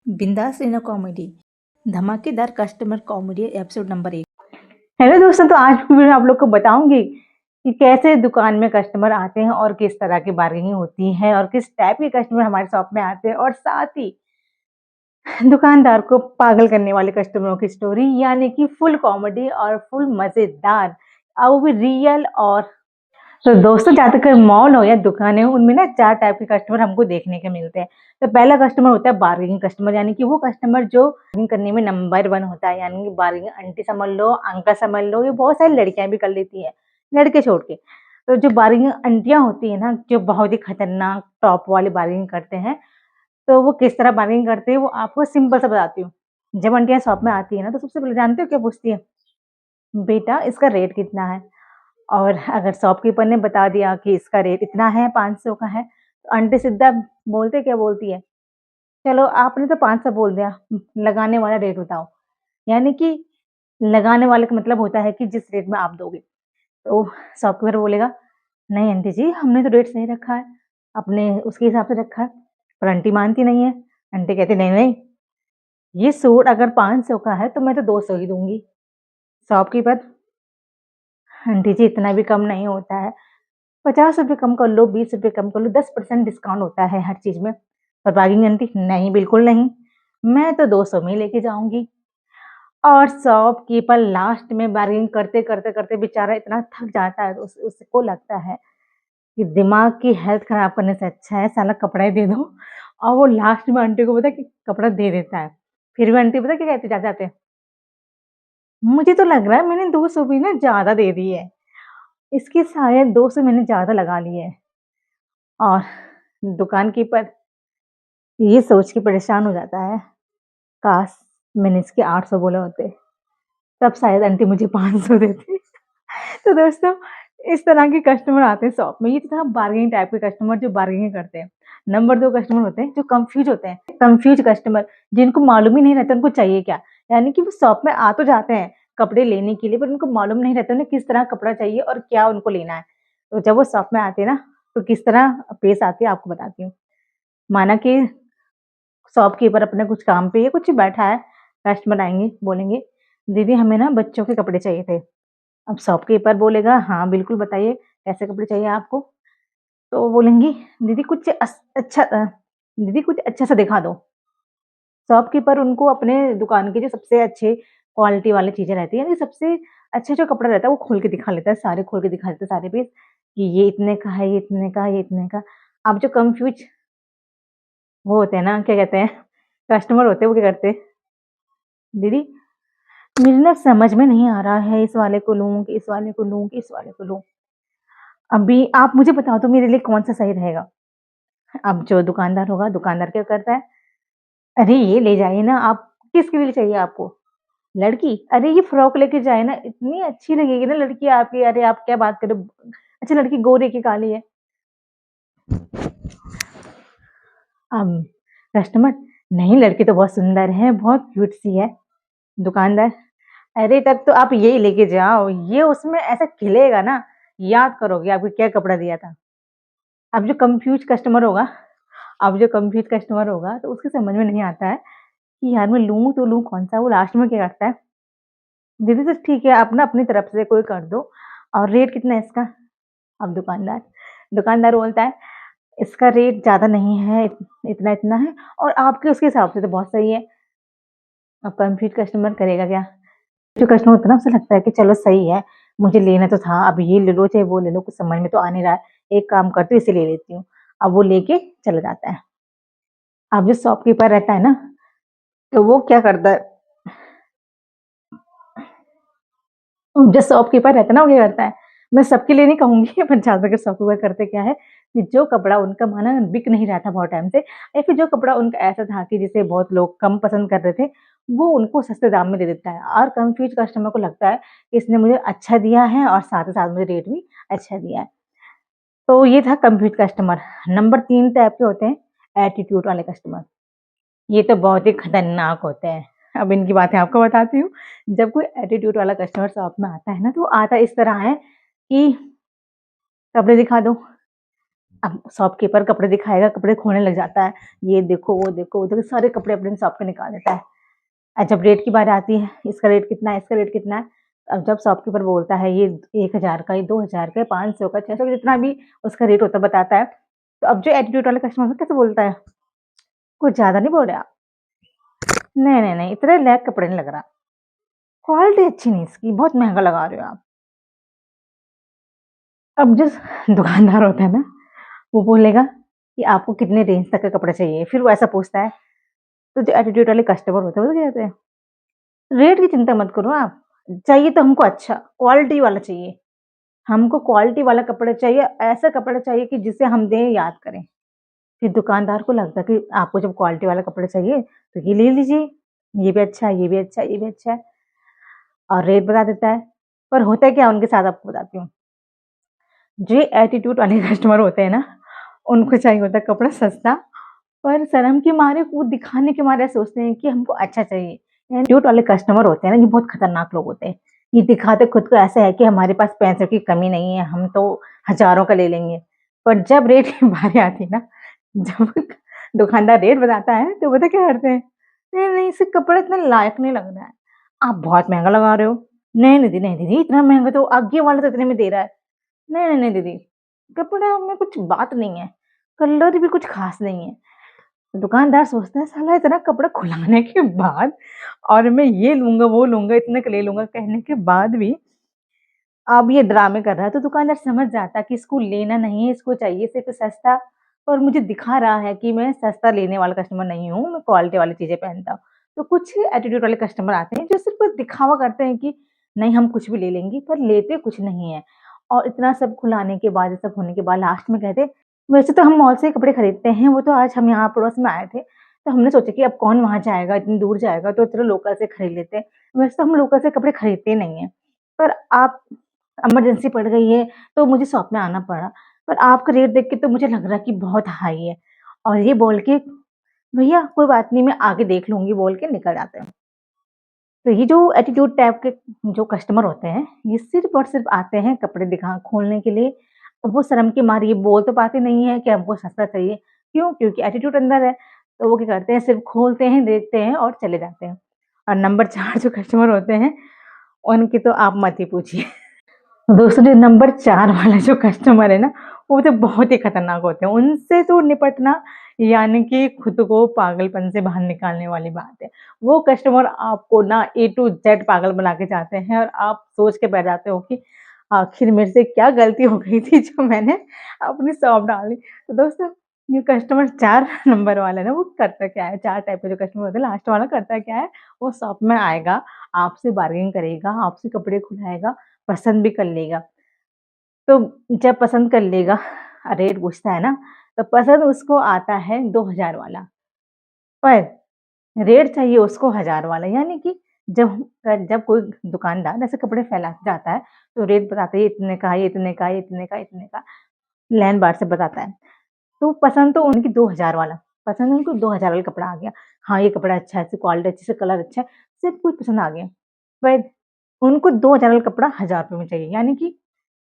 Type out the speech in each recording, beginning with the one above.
बिंदास in comedy धमाकेदार customer comedy episode number 1। Hello दोस्तों, तो आज की वीडियो में आप लोग को बताऊंगी कि कैसे दुकान में कस्टमर आते हैं और किस तरह की बार्गेनिंग होती है और किस टाइप के कस्टमर हमारे शॉप में आते हैं और साथ ही दुकानदार को पागल करने वाले कस्टमरों की स्टोरी, यानी कि फुल कॉमेडी और फुल मजेदार और वो भी रियल। और तो दोस्तों, ज्यादातर मॉल हो या दुकानें हो, उनमें ना 4 टाइप के कस्टमर हमको देखने के मिलते हैं। तो पहला कस्टमर होता है बार्गेनिंग कस्टमर, यानी कि वो कस्टमर जो बार्गेनिंग करने में नंबर 1 होता है। यानी कि बार्गेनिंग आंटी समझ लो, अंकल समझ लो, ये बहुत सारी लड़कियां भी कर लेती है, लड़के छोड़ के। तो जो बार्गेनिंग आंटियां होती है ना, जो बहुत ही खतरनाक टॉप वाली बार्गेनिंग करते हैं, तो वो किस तरह बार्गेनिंग करते हैं वो आपको सिंपल सा बताती हूँ। जब आंटियां शॉप में आती है ना, तो सबसे पहले जानते हो क्या पूछती है? बेटा, इसका रेट कितना है? और अगर शॉपकीपर ने बता दिया कि इसका रेट इतना है, 500 का है, तो आंटी सीधा बोलते क्या बोलती है, चलो आपने तो 500 बोल दिया, लगाने वाला रेट बताओ। यानी कि लगाने वाले का मतलब होता है कि जिस रेट में आप दोगे। तो शॉपकीपर बोलेगा, नहीं आंटी जी, हमने तो रेट सही रखा है, अपने उसके हिसाब से रखा है। पर आंटी मानती नहीं है। आंटी कहती, नहीं नहीं, ये सूट अगर 500 का है तो मैं तो 200 ही दूंगी। शॉपकीपर, आंटी जी इतना भी कम नहीं होता है, 50 रुपये कम कर लो, 20 रुपये कम कर लो, 10% डिस्काउंट होता है हर चीज में। पर बार्गेनिंग आंटी, नहीं बिल्कुल नहीं, मैं तो 200 में ही लेके जाऊंगी। और शॉपकीपर लास्ट में बार्गेनिंग करते करते करते बेचारा इतना थक जाता है, तो उसको लगता है कि दिमाग की हेल्थ खराब करने से अच्छा है साला कपड़ा ही दे दो। और वो लास्ट में आंटी को पता है कि कपड़ा दे देता है। फिर भी आंटी पता है क्या कहते जाते जाते, मुझे तो लग रहा है मैंने 200 भी ना ज्यादा दे दी है, इसके शायद 200 मैंने ज्यादा लगा लिए है। और दुकान कीपर ये सोच के परेशान हो जाता है, काश मैंने इसके 800 बोले होते, तब शायद आंटी मुझे 500 देती। तो दोस्तों, इस तरह के कस्टमर आते हैं शॉप में। ये तो था बार्गेनिंग टाइप के कस्टमर जो बार्गेनिंग करते हैं। नंबर 2 कस्टमर होते हैं जो कंफ्यूज होते हैं, कंफ्यूज कस्टमर, जिनको मालूम ही नहीं रहता उनको चाहिए क्या। यानी कि वो शॉप में आ तो जाते हैं कपड़े लेने के लिए, पर उनको मालूम नहीं रहता उन्हें किस तरह कपड़ा चाहिए और क्या उनको लेना है। तो जब वो शॉप में आते हैं ना, तो किस तरह पेश आती है आपको बताती हूँ। माना कि शॉपकीपर अपने कुछ काम पे या कुछ बैठा है, कस्टमर आएंगे बोलेंगे, दीदी हमें ना बच्चों के कपड़े चाहिए थे। अब शॉपकीपर बोलेगा, हाँ बिल्कुल बताइए, कैसे कपड़े चाहिए आपको? तो वो बोलेंगी, दीदी कुछ दीदी कुछ अच्छा सा दिखा दो। शॉपकीपर उनको अपने दुकान के जो सबसे अच्छे क्वालिटी वाली चीजें रहती है, यानी सबसे अच्छा जो कपड़ा रहता है वो खोल के दिखा लेता है, सारे खोल के दिखा देता है सारे पीस, कि ये इतने का है, ये इतने का, ये इतने का। अब जो कंफ्यूज वो होते हैं ना, क्या कहते हैं, कस्टमर होते हैं, वो क्या करते हैं, दीदी मेरी ना समझ में नहीं आ रहा है, इस वाले को लूँ कि इस वाले को लूँ कि इस वाले को लूँ, अभी आप मुझे बताओ तो मेरे लिए कौन सा सही रहेगा। अब जो दुकानदार होगा, दुकानदार क्या करता है, अरे ये ले जाइए ना आप, किसके लिए चाहिए आपको? लड़की, अरे ये फ्रॉक लेके जाए ना, इतनी अच्छी लगेगी ना लड़की आपकी, अरे आप क्या बात करो, अच्छा लड़की गोरी की काली है। अब कस्टमर, नहीं लड़की तो बहुत सुंदर है, बहुत क्यूट सी है। दुकानदार, अरे तब तो आप यही लेके जाओ, ये उसमें ऐसा खिलेगा ना, याद करोगे आपको क्या कपड़ा दिया था। अब जो कंफ्यूज कस्टमर होगा, अब जो कंफ्यूज कस्टमर होगा तो उसके समझ में नहीं आता है कि यार मैं लूँ तो लूँ कौन सा। वो लास्ट में क्या करता है, दीदी तो ठीक है आप ना अपनी तरफ से कोई कर दो, और रेट कितना है इसका? अब दुकानदार बोलता है, इसका रेट ज्यादा नहीं है, इतना इतना है, और आपके उसके हिसाब से तो बहुत सही है। अब कंफ्यूज कस्टमर करेगा क्या? जो कस्टमर होता है ना, उसे लगता है कि चलो सही है, मुझे लेना तो था, अब ये ले लो चाहे वो ले लो, कुछ समझ में तो आ नहीं रहा है, एक काम करती हूँ इसे ले लेती हूँ। अब वो लेके चला जाता है। अब जो शॉपकीपर रहता है ना, तो वो क्या करता है, जो शॉपकीपर रहता है ना, वो क्या करता है, मैं सबके लिए नहीं कहूंगी पर ज्यादातर शॉपकीपर करते क्या है कि जो कपड़ा उनका माना बिक नहीं रहा था बहुत टाइम से, या फिर जो कपड़ा उनका ऐसा था कि जिसे बहुत लोग कम पसंद कर रहे थे, वो उनको सस्ते दाम में दे देता है। और कंफ्यूज कस्टमर को लगता है कि इसने मुझे अच्छा दिया है और साथ ही साथ मुझे रेट भी अच्छा दिया है। तो ये था कंफ्यूज कस्टमर। नंबर 3 टाइप के होते हैं एटीट्यूड वाले कस्टमर। ये तो बहुत ही खतरनाक होते हैं। अब इनकी बातें आपको बताती हूँ। जब कोई एटीट्यूड वाला कस्टमर शॉप में आता है ना, तो वो आता इस तरह है कि कपड़े दिखा दो, अब शॉपकीपर कपड़े दिखाएगा, कपड़े खोलने लग जाता है, ये देखो, वो देखो, वो देखो, सारे कपड़े अपने शॉप के निकाल देता है। जब रेट की बारी आती है, इसका रेट कितना है, इसका रेट कितना है, अब जब शॉपकीपर बोलता है ये 1000 का, ये 2000 का, 500 का, 600 का, जितना भी उसका रेट होता है बताता है, तो अब जो एटीट्यूड वाला कस्टमर कैसे बोलता है, कुछ ज़्यादा नहीं बोल रहे आप? नहीं, नहीं, नहीं, इतने लैक कपड़े नहीं लग रहा, क्वालिटी अच्छी नहीं इसकी, बहुत महँगा लगा रहे हो आप। अब जो दुकानदार होता है ना, वो बोलेगा कि आपको कितने रेंज तक का कपड़ा चाहिए? फिर वो ऐसा पूछता है, तो जो एटीट्यूड वाले कस्टमर होते हैं, वो क्या कहते हैं, रेट की चिंता मत करो आप, चाहिए तो हमको अच्छा, क्वालिटी वाला चाहिए। हमको क्वालिटी वाला कपड़ा चाहिए, ऐसा कपड़ा चाहिए कि जिसे हम दें याद करें। फिर दुकानदार को लगता है कि आपको जब क्वालिटी वाला कपड़ा चाहिए, तो ये ले लीजिए, ये भी अच्छा है, ये भी अच्छा है, ये भी अच्छा है और रेट बता देता है। पर होता क्या है उनके साथ आपको बताती हूँ। जो एटीट्यूड वाले कस्टमर होते हैं ना, उनको चाहिए होता है कपड़ा सस्ता, पर शर्म के मारे वो दिखाने के मारे सोचते हैं कि हमको अच्छा चाहिए। एटीट्यूड वाले कस्टमर होते हैं ना, ये बहुत खतरनाक लोग होते हैं। ये दिखाते खुद को ऐसा है कि हमारे पास पैसों की कमी नहीं है, हम तो हज़ारों का ले लेंगे। पर जब रेट की बारी आती है ना, जब दुकानदार रेट बताता है, तो पता क्या करते हैं? नहीं, नहीं, इससे कपड़ा इतना लायक नहीं लग रहा है। आप बहुत महँगा लगा रहे हो। नहीं दीदी, इतना महँगा तो आगे वाला तो इतने में दे रहा है। नहीं, नहीं, नहीं दीदी, कपड़ा में कुछ बात नहीं है, कलर भी कुछ ख़ास नहीं है। दुकानदार सोचता है साला इतना कपड़ा खुलाने के बाद और मैं ये लूँगा, वो लूँगा, इतने का ले लूँगा कहने के बाद भी अब ये ड्रामे कर रहा है, तो दुकानदार समझ जाता है कि इसको लेना नहीं है, इसको चाहिए सिर्फ़ सस्ता और मुझे दिखा रहा है कि मैं सस्ता लेने वाला कस्टमर नहीं हूँ, मैं क्वालिटी वाली चीज़ें पहनता हूँ। तो कुछ एटीट्यूड वाले कस्टमर आते हैं जो सिर्फ़ दिखावा करते हैं कि नहीं हम कुछ भी ले लेंगे, पर लेते कुछ नहीं है। और इतना सब खुलाने के बाद, ये सब होने के बाद लास्ट में कहते, वैसे तो हम मॉल से ही कपड़े खरीदते हैं, वो तो आज हम यहाँ पड़ोस में आए थे, तो हमने सोचा कि अब कौन वहाँ जाएगा, इतनी दूर जाएगा, तो चलो लोकल से खरीद लेते हैं। वैसे तो हम लोकल से कपड़े खरीदते नहीं हैं, पर आप इमरजेंसी पड़ गई है, तो मुझे शॉप में आना पड़ा। पर आपका रेट देख के तो मुझे लग रहा है कि बहुत हाई है और ये बोल के भैया कोई बात नहीं मैं आगे देख लूँगी बोल के निकल जाते हैं। तो ये जो एटीट्यूड टाइप के जो कस्टमर होते हैं, ये सिर्फ़ और सिर्फ़ आते हैं कपड़े दिखा खोलने के लिए। वो शर्म के मारे ये बोल तो पाते नहीं हैं कि हमको सस्ता चाहिए। क्यों? क्योंकि एटीट्यूड अंदर है। तो वो क्या करते हैं सिर्फ़ खोलते हैं, देखते हैं और चले जाते हैं। और नंबर 4 जो कस्टमर होते हैं, उनकी तो आप मत ही पूछिए। दोस्तों जो नंबर 4 वाला जो कस्टमर है ना, वो तो बहुत ही खतरनाक होते हैं। उनसे तो निपटना यानी कि खुद को पागलपन से बाहर निकालने वाली बात है। वो कस्टमर आपको ना ए टू ज़ेड पागल बना के जाते हैं और आप सोच के बैठ जाते हो कि आखिर मेरे से क्या गलती हो गई थी जो मैंने अपनी शॉप डाल दी। तो दोस्तों ये कस्टमर 4 नंबर वाला है ना, वो करता क्या है, 4 टाइप के जो कस्टमर होते हैं, लास्ट वाला करता क्या है, वो शॉप में आएगा, आपसे बार्गेनिंग करेगा, आपसे कपड़े खुलाएगा, पसंद भी कर लेगा। तो जब पसंद कर लेगा रेट पूछता है ना, तो पसंद उसको आता है 2000 वाला, पर रेट चाहिए उसको 1000 वाला। यानी कि जब कोई दुकानदार ऐसे कपड़े फैलाते जाता है, तो रेट बताता है ये इतने का, ये इतने का, ये इतने का, इतने का, लाइन बार से बताता है। तो पसंद तो उनकी 2000 वाला, पसंद उनको 2000 वाला कपड़ा आ गया। हाँ, ये कपड़ा अच्छा है, इसकी क्वालिटी अच्छी है, इसका कलर अच्छा है, सब कुछ पसंद आ गया। पर उनको 2000 वाला कपड़ा ₹1000 में चाहिए, यानी कि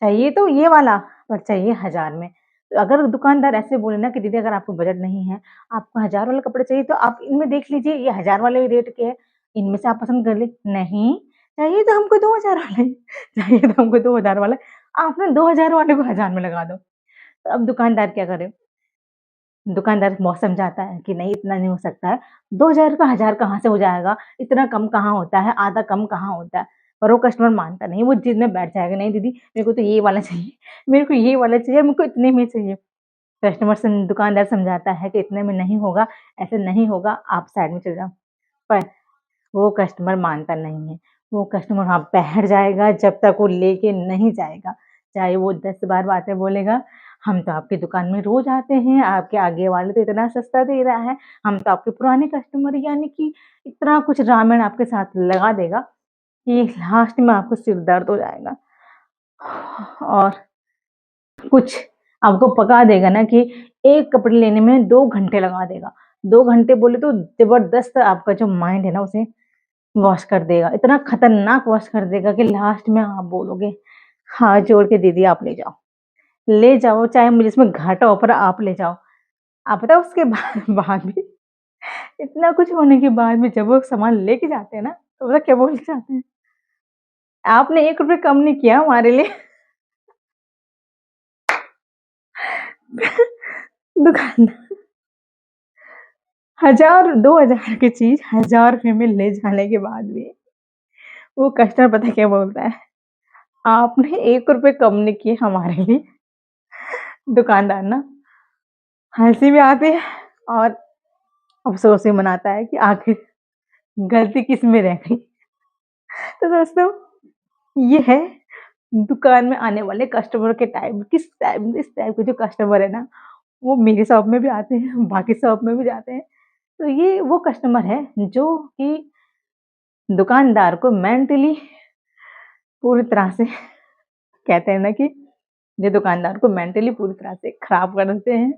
चाहिए तो ये वाला, पर चाहिए 1000 में। तो अगर दुकानदार ऐसे बोले ना कि दीदी अगर आपको बजट नहीं है, आपको 1000 वाला कपड़ा चाहिए तो आप इनमें देख लीजिए ये 1000 वाले रेट के हैं, इनमें से आप पसंद कर ले। नहीं, चाहिए तो हमको 2000 वाला ही, चाहिए तो हमको 2000 वाला। आप ना 2000 वाले को 1000 में लगा दो। तो अब दुकानदार क्या करे? दुकानदार बहुत समझाता है कि नहीं इतना नहीं हो सकता है, 2000 का 1000 कहाँ से हो जाएगा? इतना कम कहाँ होता है? आधा कम कहाँ होता है? पर वो कस्टमर मानता नहीं, वो जिद में बैठ जाएगा, नहीं दीदी मेरे को तो ये वाला चाहिए, मेरे को ये वाला चाहिए, मेरे को इतने में चाहिए। कस्टमर दुकानदार समझाता है कि इतने में नहीं होगा, ऐसे नहीं होगा, आप साइड में चले जाओ। पर वो कस्टमर मानता नहीं है, वो कस्टमर वहाँ बैठ जाएगा जब तक वो लेके नहीं जाएगा। चाहे वो 10 बार बातें बोलेगा, हम तो आपकी दुकान में रोज़ आते हैं, आपके आगे वाले तो इतना सस्ता दे रहा है, हम तो आपके पुराने कस्टमर हैं, यानी कि इतना कुछ रामायण आपके साथ लगा देगा कि लास्ट में आपको सिर दर्द हो जाएगा। और कुछ आपको पका देगा ना कि एक कपड़े लेने में 2 घंटे लगा देगा। 2 घंटे बोले तो ज़बरदस्त आपका जो माइंड है ना उसे वॉश कर देगा। इतना खतरनाक वॉश कर देगा कि लास्ट में आप बोलोगे, हाथ जोड़ के दीदी आप ले जाओ। ले जाओ, चाहे मुझे इसमें घाटा हो पर आप ले जाओ। आप बताओ उसके बाद बाद भी इतना कुछ होने के बाद में जब वो सामान लेके जाते हैं ना, तो पता क्या बोल के जाते हैं? आपने ₹1 कम नहीं किया हमारे लिए। दुकानदार 1000 2000 की चीज़ ₹1000 में ले जाने के बाद भी वो कस्टमर पता है क्या बोलता है? आपने ₹1 कम नहीं किए हमारे लिए। दुकानदार ना हँसी भी आती है और अफ़सोस भी मनाता है कि आखिर गलती किसमें रह गई। तो दोस्तों ये है दुकान में आने वाले कस्टमर के टाइप इस टाइप के जो कस्टमर है ना, वो मेरी शॉप में भी आते हैं, बाकी शॉप में भी जाते हैं। तो ये वो कस्टमर है जो कि दुकानदार को मेंटली पूरी तरह से कहते हैं ना कि जो दुकानदार को मेंटली पूरी तरह से खराब कर देते हैं।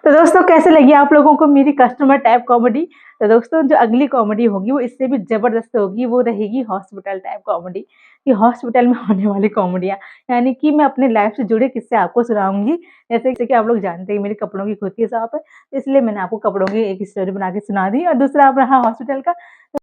तो दोस्तों कैसे लगी आप लोगों को मेरी कस्टमर टाइप कॉमेडी? तो दोस्तों जो अगली कॉमेडी होगी वो इससे भी ज़बरदस्त होगी, वो रहेगी हॉस्पिटल टाइप कॉमेडी। कि हॉस्पिटल में होने वाली कॉमेडियाँ, यानी कि मैं अपने लाइफ़ से जुड़े किस्से आपको सुनाऊँगी। जैसे कि आप लोग जानते हैं मेरी कपड़ों की खुद की शॉप है, इसलिए मैंने आपको कपड़ों की एक स्टोरी बना के सुना दी और दूसरा अब रहा हॉस्पिटल का।